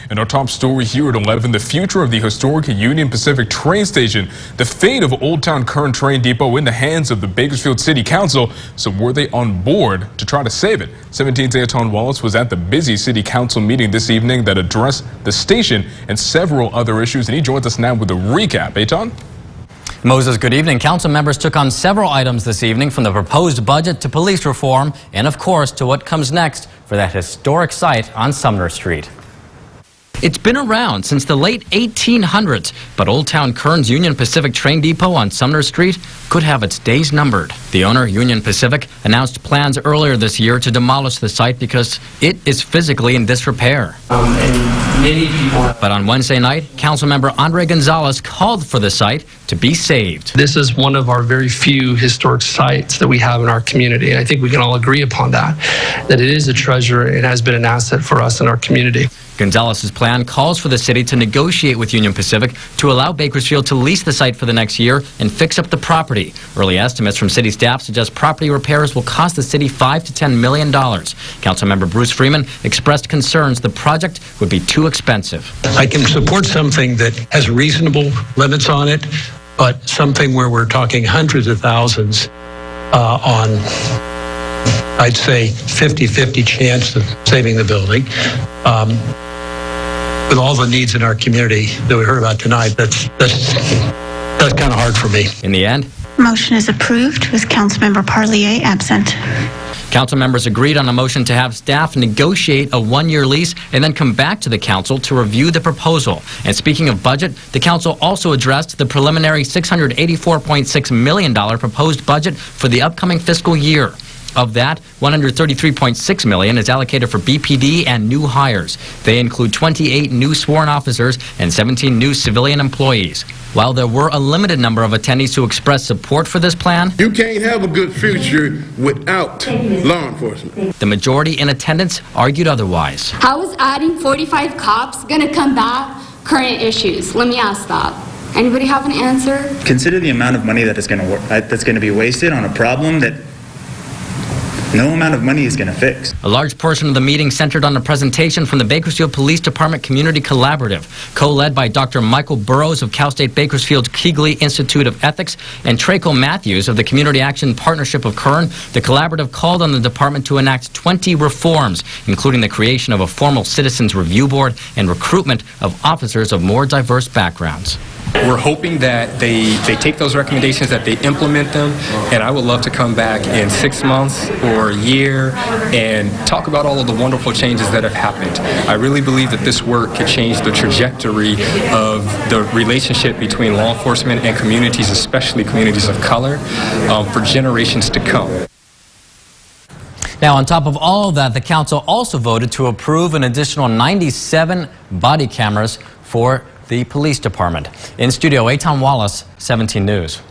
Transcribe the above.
And our top story here at 11, the future of the historic Union Pacific train station. The fate of Old Town Kern Train Depot in the hands of the Bakersfield City Council. So were they on board to try to save it? 17's Anton Wallace was at the busy City Council meeting this evening that addressed the station and several other issues. And he joins us now with a recap. Anton? Moses, good evening. Council members took on several items this evening, from the proposed budget to police reform and, of course, to what comes next for that historic site on Sumner Street. It's been around since the late 1800s, but Old Town Kern's Union Pacific Train Depot on Sumner Street could have its days numbered. The owner, Union Pacific, announced plans earlier this year to demolish the site because it is physically in disrepair. But on Wednesday night, Councilmember Andre Gonzalez called for the site to be saved. This is one of our very few historic sites that we have in our community, and I think we can all agree upon that it is a treasure and has been an asset for us in our community. Gonzalez's plan calls for the city to negotiate with Union Pacific to allow Bakersfield to lease the site for the next year and fix up the property. Early estimates from city staff suggest property repairs will cost the city $5 to $10 million. Councilmember Bruce Freeman expressed concerns the project would be too expensive. I can support something that has reasonable limits on it, but something where we're talking hundreds of thousands on, I'd say, 50-50 chance of saving the building. With all the needs in our community that we heard about tonight, that's kind of hard for me. In the end, motion is approved with Councilmember Parlier absent. Council members agreed on a motion to have staff negotiate a one-year lease and then come back to the council to review the proposal. And speaking of budget, the council also addressed the preliminary $684.6 million proposed budget for the upcoming fiscal year. Of that, $133.6 million is allocated for BPD and new hires. They include 28 new sworn officers and 17 new civilian employees. While there were a limited number of attendees who expressed support for this plan, you can't have a good future without law enforcement. The majority in attendance argued otherwise. How is adding 45 cops going to combat current issues? Let me ask that. Anybody have an answer? Consider the amount of money that is going to be wasted on a problem that no amount of money is going to fix. A large portion of the meeting centered on a presentation from the Bakersfield Police Department Community Collaborative, co-led by Dr. Michael Burrows of Cal State Bakersfield's Keighley Institute of Ethics and Traco Matthews of the Community Action Partnership of Kern. The collaborative called on the department to enact 20 reforms, including the creation of a formal citizens review board and recruitment of officers of more diverse backgrounds. We're hoping that they take those recommendations, that they implement them, and I would love to come back in 6 months or a year and talk about all of the wonderful changes that have happened. I really believe that this work could change the trajectory of the relationship between law enforcement and communities, especially communities of color, for generations to come. Now, on top of all of that, the council also voted to approve an additional 97 body cameras for the police department. In studio, Anton Wallace, 17 News.